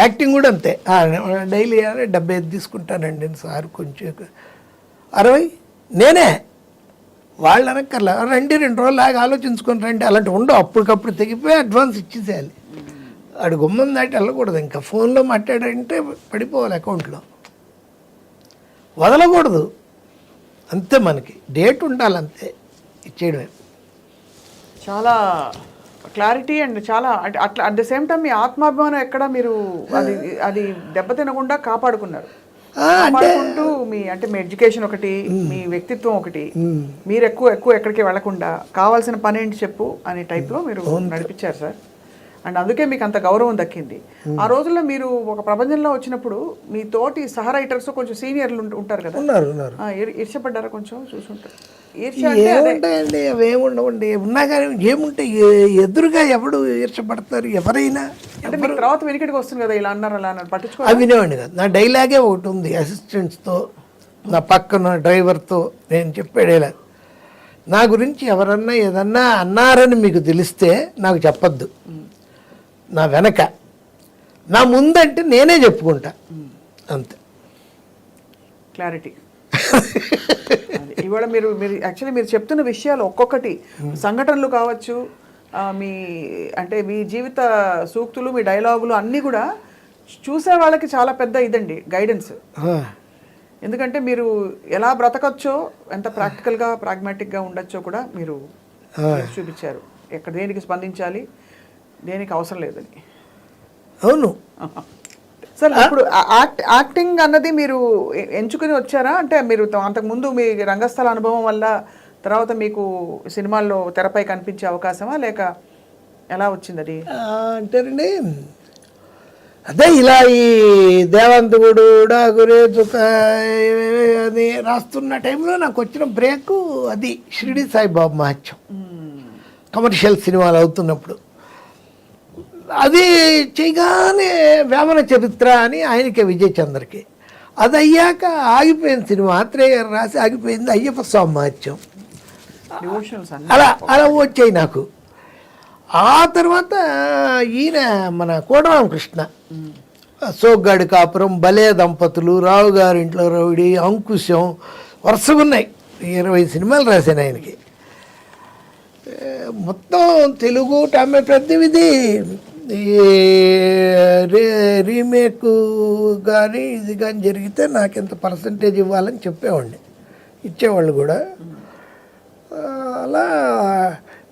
Acting కూడా అంతే. Daily 75 తీసుకుంటానండి సార్, కొంచెం 60 నేనే. వాళ్ళు అనక్కర్లా, రండి 2 రోజులు లాగా ఆలోచించుకొని రండి, అలాంటి ఉండవు. అప్పటికప్పుడు తెగిపోయి అడ్వాన్స్ ఇచ్చేసేయాలి. ఆడు గుమ్మం దాటి వెళ్ళకూడదు. ఇంకా ఫోన్లో మాట్లాడంటే పడిపోవాలి అకౌంట్లో, వదలకూడదు. అంతే, మనకి డేట్ ఉండాలి అంతే, ఇచ్చేయడమే. చాలా క్లారిటీ అండ్ చాలా అట్లా అట్ ద సేమ్ టైం మీ ఆత్మాభిమానం ఎక్కడ మీరు అది అది దెబ్బతినకుండా కాపాడుకున్నారు. కాపాడుకుంటూ మీ ఎడ్యుకేషన్ ఒకటి, మీ వ్యక్తిత్వం ఒకటి, మీరు ఎక్కువ ఎక్కడికి వెళ్లకుండా కావాల్సిన పని ఏంటి చెప్పు అనే టైప్లో మీరు నడిపించారు సార్. అండ్ అందుకే మీకు అంత గౌరవం దక్కింది. ఆ రోజుల్లో మీరు ఒక ప్రపంచంలో వచ్చినప్పుడు మీ తోటి సహ రైటర్స్ కొంచెం సీనియర్లు ఉంటారు కదా, ఈర్ష్యపడ్డారా? కొంచెం చూసుంటారు. ఏముంటాయండి, అవి ఏముండవండి. ఉన్నా కానీ ఏముంటాయి, ఎదురుగా ఎవడు ఈర్షపడతారు ఎవరైనా. అంటే మీకు తర్వాత వెనుకటికి వస్తుంది కదా, ఇలా అన్నారు అలా అన్నారు, పట్టించుకో. అవి వినేవాడిని కదా. నా డైలాగే ఒకటి ఉంది, అసిస్టెంట్స్తో నా పక్కన డ్రైవర్తో నేను చెప్పేడేలా. నా గురించి ఎవరన్నా ఏదన్నా అన్నారని మీకు తెలిస్తే నాకు చెప్పద్దు. నా వెనక, నా ముందంటే నేనే చెప్పుకుంటా, అంతే. క్లారిటీ. ఇవాళ మీరు యాక్చువల్లీ మీరు చెప్తున్న విషయాలు ఒక్కొక్కటి సంఘటనలు కావచ్చు, మీ జీవిత సూక్తులు, మీ డైలాగులు అన్నీ కూడా చూసే వాళ్ళకి చాలా పెద్ద ఇదండి, గైడెన్స్. ఎందుకంటే మీరు ఎలా బ్రతకచ్చో, ఎంత ప్రాక్టికల్గా ప్రాగ్మాటిక్గా ఉండొచ్చో కూడా మీరు చూపించారు. ఎక్కడ దేనికి స్పందించాలి, దేనికి అవసరం లేదని. అవును సార్, ఇప్పుడు యాక్టింగ్ అన్నది మీరు ఎంచుకుని వచ్చారా? అంటే మీరు అంతకుముందు మీ రంగస్థల అనుభవం వల్ల తర్వాత మీకు సినిమాల్లో తెరపై కనిపించే అవకాశమా, లేక ఎలా వచ్చింది అది? అంటేనండి, అదే ఇలా ఈ దేవంతుడు డాగురే చుక్క అది రాస్తున్న టైంలో నాకు వచ్చిన బ్రేక్ అది షిరిడి సాయిబాబా మహత్యం. కమర్షియల్ సినిమాలు అవుతున్నప్పుడు అది చేయగానే వేమన చరిత్ర అని ఆయనకే, విజయ్ చంద్రకి. అది అయ్యాక ఆగిపోయింది సినిమా. ఆత్రేయ గారు రాసి ఆగిపోయింది అయ్యప్ప స్వామి మహత్యం. అలా వచ్చాయి నాకు. ఆ తర్వాత ఈయన మన కోటరామకృష్ణ, సోగ్గాడి కాపురం, భలే దంపతులు, రావు గారి ఇంట్లో రౌడీ, అంకుశం, వరుసగా ఉన్నాయి. 20 సినిమాలు రాశాను ఆయనకి. మొత్తం తెలుగు తమిళ ప్రతివిధి రీమేక్ కానీ ఇది కానీ జరిగితే నాకు ఎంత పర్సంటేజ్ ఇవ్వాలని చెప్పేవాడిని, ఇచ్చేవాళ్ళు కూడా. అలా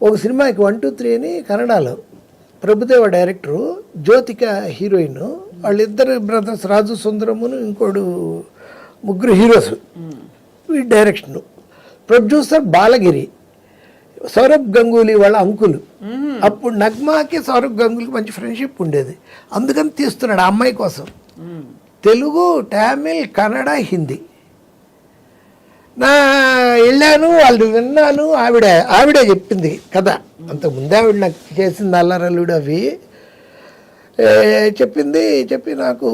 ఒక సినిమాకి 1, 2, 3 అని కన్నడలో ప్రభుదేవ డైరెక్టరు, జ్యోతిక హీరోయిన్, వాళ్ళిద్దరు బ్రదర్స్, రాజు సుందరమును ఇంకోడు, ముగ్గురు హీరోస్. ఈ డైరెక్షను, ప్రొడ్యూసర్ బాలగిరి, సౌరభ్ గంగూలీ వాళ్ళ అంకులు. అప్పుడు నగ్మాకి సౌరభ్ గంగూలీకి మంచి ఫ్రెండ్షిప్ ఉండేది, అందుకని తీస్తున్నాడు ఆ అమ్మాయి కోసం. తెలుగు, తమిళ్, కన్నడ, హిందీ. వెళ్ళాను, వాళ్ళు విన్నాను. ఆవిడే చెప్పింది కదా, అంతకుముందే ఆవిడ నాకు చేసింది అల్లరల్లుడు అవి చెప్పి నాకు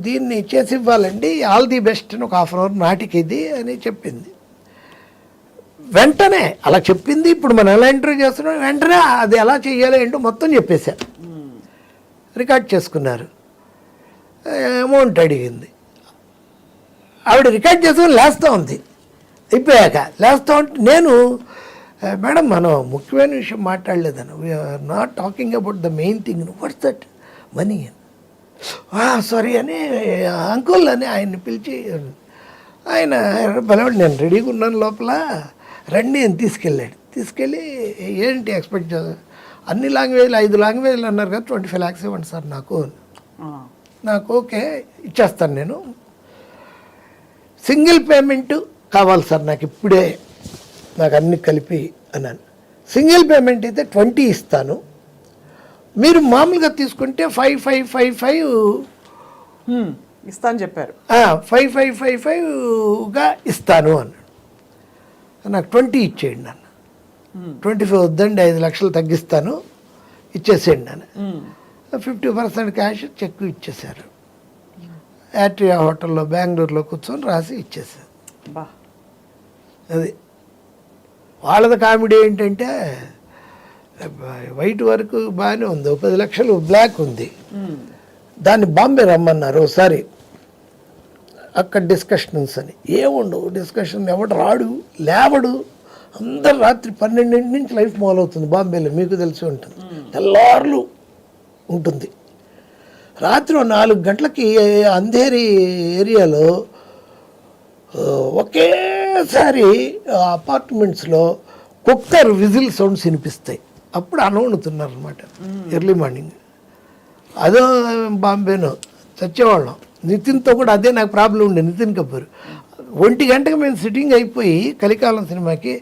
దీన్ని చేసి ఇవ్వాలండి, ఆల్ ది బెస్ట్ అని, ఒక 1/2 అవర్ నాటికి ఇది అని చెప్పింది. వెంటనే అలా చెప్పింది. ఇప్పుడు మనం ఎలా ఇంటర్వ్యూ చేస్తున్నాం, వెంటనే అది ఎలా చెయ్యాలో ఏంటో మొత్తం చెప్పేశా. రికార్డ్ చేసుకున్నారు. అమౌంట్ అడిగింది. ఆవిడ రికార్డ్ చేసుకుని లేస్తూ ఉంది. అయిపోయాక లేస్తూ ఉంటే నేను, మేడం మనం ముఖ్యమైన విషయం మాట్లాడలేదను, we're not talking about the main thing, what's that money అని. సారీ అని అంకుల్ అని ఆయన్ని పిలిచి, ఆయన బలవాడు, నేను రెడీగా ఉన్నాను లోపల రండి అని తీసుకెళ్ళి ఏంటి ఎక్స్పెక్ట్ చేస్తా, అన్ని లాంగ్వేజ్లు 5 లాంగ్వేజ్లు అన్నారు కదా, 25 lakhs ఇవ్వండి సార్ నాకు ఓకే ఇచ్చేస్తాను, నేను సింగిల్ పేమెంట్ కావాలి సార్ నాకు ఇప్పుడే, నాకు అన్ని కలిపి అన్నాను. సింగిల్ పేమెంట్ అయితే 20 ఇస్తాను, మీరు మామూలుగా తీసుకుంటే 5,555 ఇస్తాను చెప్పారు. 5,555గా ఇస్తాను అన్నాడు. నాకు 20 ఇచ్చేయండి నన్ను, 25 వద్దండి, 5 లక్షలు తగ్గిస్తాను, ఇచ్చేసేయండి నన్ను. 50% క్యాష్ చెక్ ఇచ్చేశారు. యాట్రియా హోటల్లో బెంగళూరులో కూర్చొని రాసి ఇచ్చేసారు. అది వాళ్ళది కామెడీ ఏంటంటే, వైట్ వరకు బాగానే ఉంది, 10 లక్షలు బ్లాక్ ఉంది, దాన్ని బాంబే రమ్మన్నారు ఒకసారి, అక్కడ డిస్కషన్స్ అని. ఏముండవు డిస్కషన్, ఎవడు రాడు లేవడు, అందరు రాత్రి 12 నుంచి లైఫ్ మొదలవుతుంది బాంబేలో, మీకు తెలిసి ఉంటుంది. తెల్లార్లు ఉంటుంది. రాత్రి 4 గంటలకి అంధేరి ఏరియాలో ఒకేసారి అపార్ట్మెంట్స్లో కుక్కర్ విజిల్ సౌండ్స్ వినిపిస్తాయి. అప్పుడు అనవణుతున్నారు అనమాట ఎర్లీ మార్నింగ్. అదో బాంబేనో చచ్చేవాళ్ళం. నితిన్తో కూడా అదే నాకు ప్రాబ్లం ఉండే, నితిన్ కపూర్. 1 గంటకి మేము సిట్టింగ్ అయిపోయి కలికాలం సినిమాకి,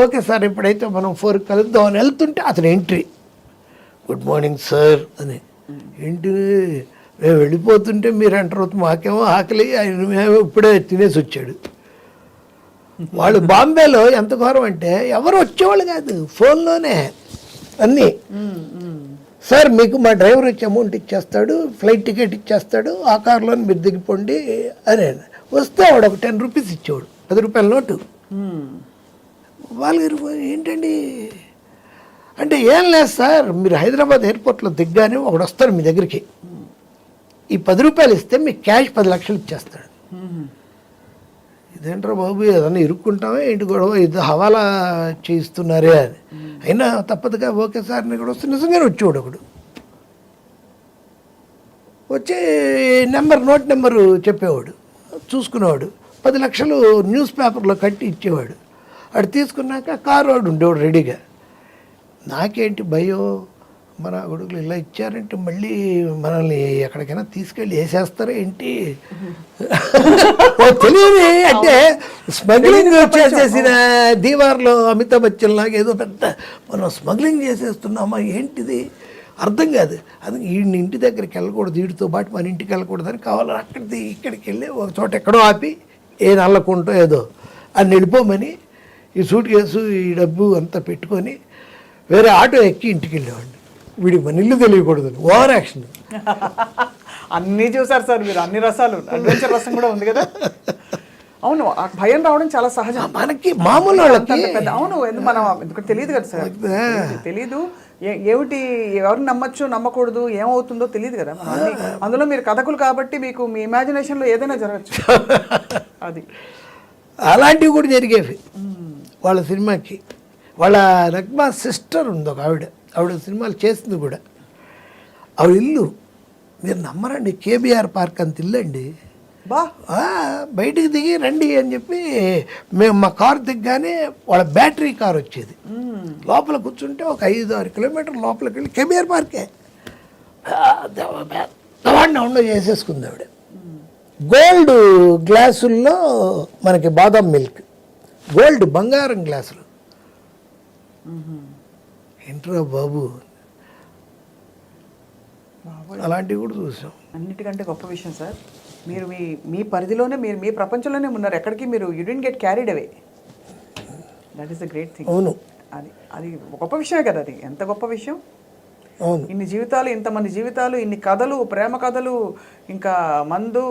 ఓకే సార్ ఇప్పుడైతే మనం 4కి కలుద్దాం అని వెళ్తుంటే అతను ఎంట్రీ, గుడ్ మార్నింగ్ సార్ అని. ఏంటి మేము వెళ్ళిపోతుంటే మీరు ఎంటర్ అవుతుంది, మాకేమో ఆకలి, ఆయన మేము ఇప్పుడే తినేసి వచ్చాడు. వాళ్ళు బాంబేలో ఎంత ఘోరం అంటే ఎవరు వచ్చేవాళ్ళు కాదు, ఫోన్లోనే అన్నీ. సార్ మీకు మా డ్రైవర్ వచ్చి అమౌంట్ ఇచ్చేస్తాడు, ఫ్లైట్ టికెట్ ఇచ్చేస్తాడు, ఆ కార్లో మీరు దిగిపోండి అని. వస్తే వాడు ఒక 10 రూపీస్ ఇచ్చేవాడు, 10 రూపాయల నోటు. వాళ్ళు ఏంటండి అంటే, ఏం లేదు సార్ మీరు హైదరాబాద్ ఎయిర్పోర్ట్లో దిగ్గానే ఒకడు వస్తాడు మీ దగ్గరికి, ఈ 10 రూపాయలు ఇస్తే మీకు క్యాష్ 10 లక్షలు ఇచ్చేస్తాడు. ఇదేంట్రా బాబు ఏదన్నా ఇరుక్కుంటామే ఏంటి గొడవ, ఇది హవాలా చేయిస్తున్నారే అని. అయినా తప్పదుగా ఓకే సార్ ఇక్కడ వస్తే నిజంగానే వచ్చేవాడు ఒకడు. వచ్చి నోట్ నెంబరు చెప్పేవాడు, చూసుకునేవాడు. 10 లక్షలు న్యూస్ పేపర్లో కట్టి ఇచ్చేవాడు. అటు తీసుకున్నాక కారు వాడు ఉండేవాడు రెడీగా. నాకేంటి భయం, మన కొడుకులు ఇలా ఇచ్చారంటే మళ్ళీ మనల్ని ఎక్కడికైనా తీసుకెళ్ళి వేసేస్తారా ఏంటి తెలియదు. అంటే స్మగ్లింగ్ చేసేసిన దీవార్లో అమితాబ్ బచ్చన్ లాగా ఏదో పెద్ద మనం స్మగ్లింగ్ చేసేస్తున్నామా ఏంటిది అర్థం కాదు. అది వీడిని ఇంటి దగ్గరికి వెళ్ళకూడదు, వీడితో పాటు మన ఇంటికి వెళ్ళకూడదని కావాలని అక్కడికి ఇక్కడికి వెళ్ళి ఒక చోట ఎక్కడో ఆపి ఏ నల్లకుంటో ఏదో అని వెళ్ళిపోమని ఈ సూట్ కేసు ఈ డబ్బు అంతా పెట్టుకొని వేరే ఆటో ఎక్కి ఇంటికి వెళ్ళేవాడిని. వీడికి మన ఇల్లు తెలియకూడదు, ఓవర్ యాక్షన్. అన్నీ చూసారు సార్ మీరు, అన్ని రసాలు, అడ్వెంచర్ రసం కూడా ఉంది కదా. అవును, ఆ భయం రావడం చాలా సహజం మనకి, మామూలు వాళ్ళకి. అవును, మనం ఎందుకంటే తెలియదు కదా సార్, తెలీదు ఏమిటి, ఎవరిని నమ్మచ్చు నమ్మకూడదు ఏమవుతుందో తెలియదు కదా. అందులో మీరు కథకులు కాబట్టి మీకు మీ ఇమాజినేషన్లో ఏదైనా జరగచ్చు. అది అలాంటివి కూడా జరిగేవి వాళ్ళ సినిమాకి. వాళ్ళ నగ్మా సిస్టర్ ఉంది ఒక ఆవిడ సినిమాలు చేసింది కూడా. ఆవిడ ఇల్లు మీరు నమ్మరండి, కేబీఆర్ పార్క్ అంత ఇల్లు అండి. బయటికి దిగి రండి అని చెప్పి మేము మా కారు దిగ్గానే వాళ్ళ బ్యాటరీ కార్ వచ్చేది. లోపల కూర్చుంటే ఒక 5-6 కిలోమీటర్ల లోపలికి వెళ్ళి కేబీఆర్ పార్కే ఉండ చేసేసుకుంది ఆవిడ. గోల్డ్ గ్లాసుల్లో మనకి బాదం మిల్క్, గోల్డ్ బంగారం గ్లాసులు. ఏంట్రా బాబు, అలాంటివి కూడా చూసాం. అన్నిటికంటే గొప్ప విషయం సార్, మీరు మీ పరిధిలోనే, మీరు మీ ప్రపంచంలోనే ఉన్నారు, ఎక్కడికి మీరు you didn't get carried away. That is the great thing. అవును, అది గొప్ప విషయమే కదా. అది ఎంత గొప్ప విషయం. అవును, ఇన్ని జీవితాలు, ఇంతమంది జీవితాలు, ఇన్ని కథలు, ప్రేమ కథలు, ఇంకా మందు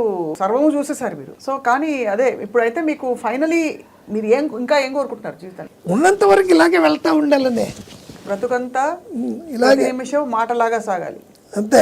సర్వము చూసేసారు మీరు. సో కానీ అదే ఇప్పుడైతే మీకు ఫైనలీ మీరు ఇంకా ఏం కోరుకుంటున్నారు జీవితాన్ని? ఉన్నంత వరకు ఇలాగే వెళ్తా ఉండాలనే, బ్రతుకంతా ఇలాగే నిమిషం మాటలాగా సాగాలి అంతే.